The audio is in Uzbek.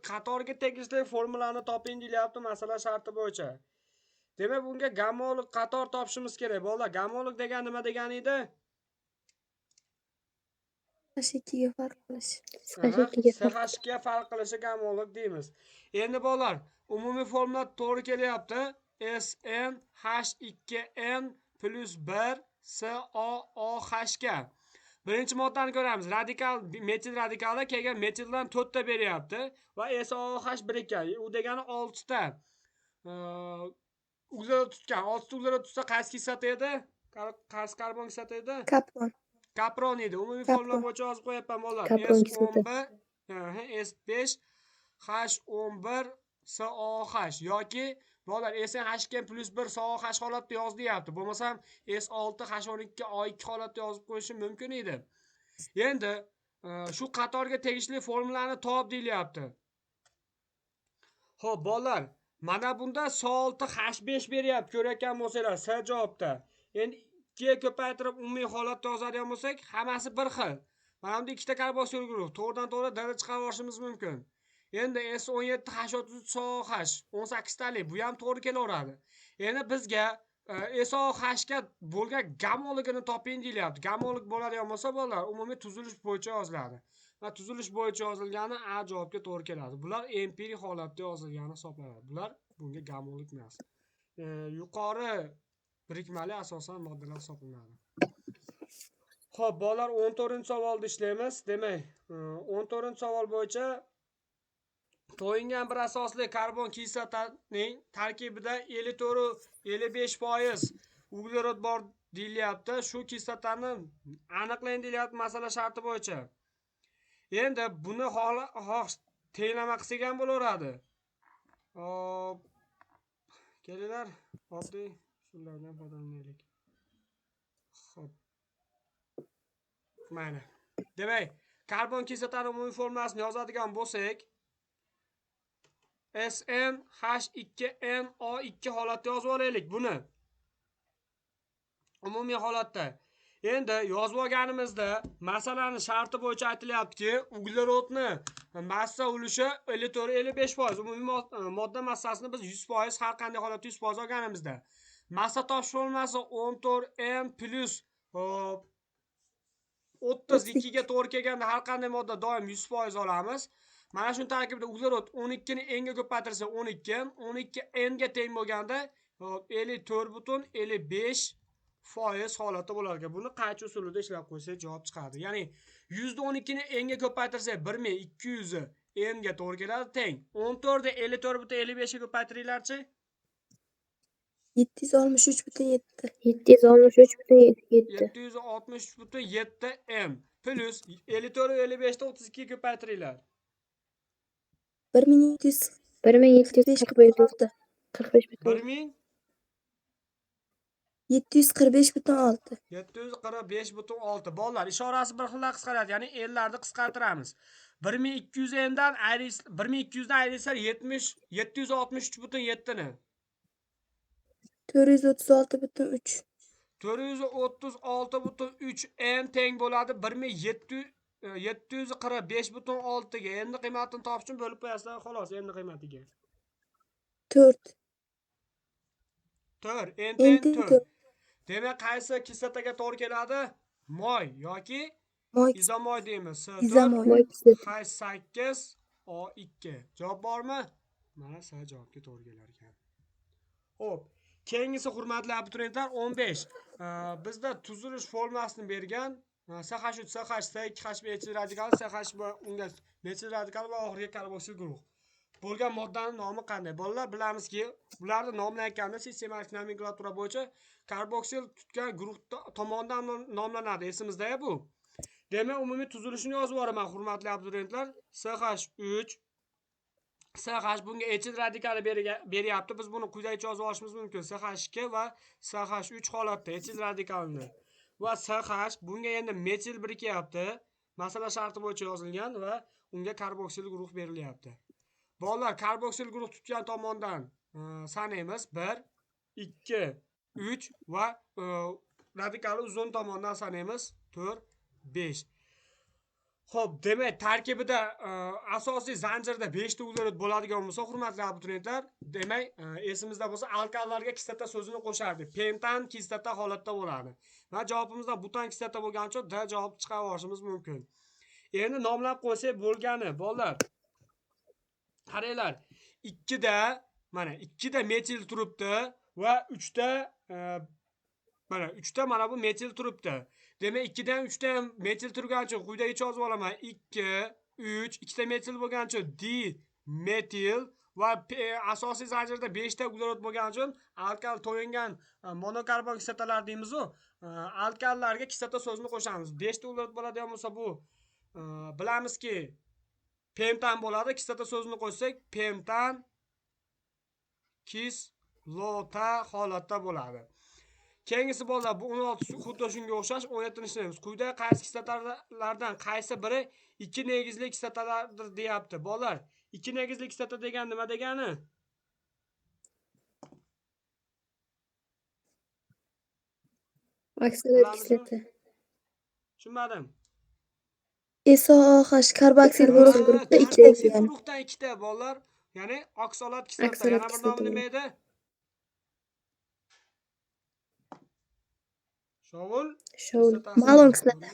qatorga tegishli formulani toping deyilyapti masala sharti bo'yicha. Demak, bunga gammoliq qator topishimiz kerak. Bolalar, gammoliq degani nima degani edi? H2 ga farq qilish. SH2 ga farq qilishi gammoliq deymiz. Endi bolalar, umumiy formula to'g'ri kelyapti. SNH2N plus 1 SOOH ga. Birinchi moddani ko'ramiz. Radikal metil radikali kelgan metildan 4 ta beryapti va SOOH 1 ekan. U degani 6 ta. Uglerod tutgan. 6 ta uglerod tutsa qaysi kislota edi? Qaysi karbon kislota edi? Kapron. Kapron edi. Umumiy formula bo'yicha yozib qo'yapman bolalar. S11 S5 H11 SOH yoki bolalar SNH2 plus 1 SOH holatda yoz deyapti. Bo'lmasam S6 H12 O2 holatda yozib qo'yishim mumkin edi. Endi shu qatorga tegishli formulani top deyilyapti. Xo'p, bolalar, mana bunda SO6 H5 beryapti. Ko'rayotgan bo'lsanglar, S javobda. Endi 2 ga ko'paytirib umumiy holatda yozadigan bo'lsak, hammasi bir xil. Mana bunda ikkita karboksil guruh, to'g'ridan-to'g'ri dala chiqarib olishimiz mumkin. Endi S17 H33 SOH 18 talik, bu ham to'g'ri kelaveradi. Endi bizga SOH ga bo'lgan gammoligini toping deyilyapti. Gammolik bo'ladigan bo'lsa, bolalar, umumiy tuzilish bo'yicha yoziladi. Va tuzilish bo'yicha yozilgani A javobga to'g'ri keladi. Bular empirik holatda yozilgani hisoblanadi. Bular bunga gammolik emas. Yuqori birikmali asosan moddalar hisoblanadi. Xo'p, bolalar, 14-savolni ishlaymiz. Demak, 14-savol bo'yicha to'yingan bir asosli karbon kislotaning tarkibida 54-55% uglerod bor deyilyapti. Shu kislotani aniqlang deyilyapti masala sharti bo'yicha. Endi buni tenglama qilsak ham bo'laveradi. Hop. Kelinglar, oddiy usullardan foydalanaylik. Xo'p. Mana. Demak, karbon kislotaning umumiy formulasini yozadigan bo'lsak, SNH2NO2 holatda yozib olaylik buni. Umumiy holatda. Endi yozib olganimizda masalaning sharti bo'yicha aytilyaptiki, uglerodni massa ulushi 54-55%. Umumiy modda massasini biz 100%, har qanday holatda 100% olganimizda. Massa topish formulasi 14N plus 32 ga to'g'ri kelganda har qanday modda doim 100% olamiz. Mana shu tarkibida uglerod 12 ni n ga ko'paytirsa 12 n ga teng bo'lganda 54.55% holatda bo'lar ekan. Buni qaychi usulida ishlab qo'ysak javob chiqadi. Ya'ni 112 ni n ga ko'paytirsa 1200 n ga to'g'ri keladi teng. 14 ni 54.55 ga ko'paytiringlarchi. 763.7. 763.7 n plus 54.55 dan 32 ga ko'paytiringlar. 1745.6. 745.6. 745.6. Bolalar, ishorasi bir xil qisqaradi, ya'ni ellarni qisqartiramiz. 1200 dan 1200 dan ayrilsa 763.7 ni 436.3. 436.3 n teng bo'ladi 745.6 ga. Endi qiymatini topish uchun bo'lib qo'yasizlar xolos, endi qiymatiga. 4. 4 n teng 4. Demak, qaysi kislotaga to'g'ri keladi? Moy yoki izomoy deymiz. H8 O2. Javob bormi? Mana S javobga to'g'ri kelar ekan. Xo'p, keyingisi hurmatli abituriyentlar 15. Bizda tuzilish formulasini bergan. SH3 SH S2 H metil radikal SH unga metil radikal va oxirgi karboksil guruh. Bo'lgan moddaning nomi qanday? Bolalar, bilamizki, bularni nomlayotganda sistematik nomenklatura bo'yicha karboksil tutgan guruh tomonidan nomlanadi. Esimizda bu. Demak, umumiy tuzilishini yozib yuboraman, hurmatli abituriyentlar. SH3 SH bunga etil radikali beryapti. Biz buni quyidagicha yozib olishimiz mumkin. SH2 va SH3 holatda etil radikalini. Va SH bunga endi metil birikyapti. Masala sharti bo'yicha yozilgan va unga karboksil guruh berilyapti. Bolalar, karboksil guruh tutgan tomondan sanaymiz. 1, 2, 3 va radikali uzun tomondan sanaymiz. 4, 5. Xo'p, demak, tarkibida asosiy zanjirda 5 ta uglerod bo'ladigan bo'lsa, hurmatli abituriyentlar, demak, esimizda bo'lsa, alkallarga kislota so'zini qo'shardik. Pentan kislota holatda bo'ladi. Va javobimizda butan kislota bo'lgani uchun D javob chiqarib olishimiz mumkin. Endi nomlab qo'ysak bo'lgani, bolalar. Qaranglar, 2 da, mana 2 da metil turibdi va 3 ta mana 3 ta mana bu metil turibdi. Demak, 2 dan 3 ta ham metil turgani uchun quyidagicha yozib olaman. 2, 3, 2 ta metil bo'lgani uchun di metil va asosiy zanjirda 5 ta uglerod bo'lgani uchun alkal to'yingan monokarbon kislotalar deymiz-ku. Alkallarga kislota so'zini qo'shamiz. 5 ta uglerod bo'ladigan bo'lsa, bu bilamizki pentan bo'ladi. Kislota so'zini qo'shsak, pentan kislota holatda bo'ladi. Keyingisi bolalar, bu 16 xuddi shunga o'xshash 17-ni ishlaymiz. Quyida qaysi kislotalardan qaysi biri 2 negizli kislotalardir deyapti. Bolalar, 2 negizli kislota degan nima degani? Oksalat kislota. Tushunmadim. SOH karboksil guruhda 2 ta ekan. Guruhdan 2 ta bolalar, ya'ni oksalat kislota. Yana bir nomi nima edi? Shovul. Malon kislota.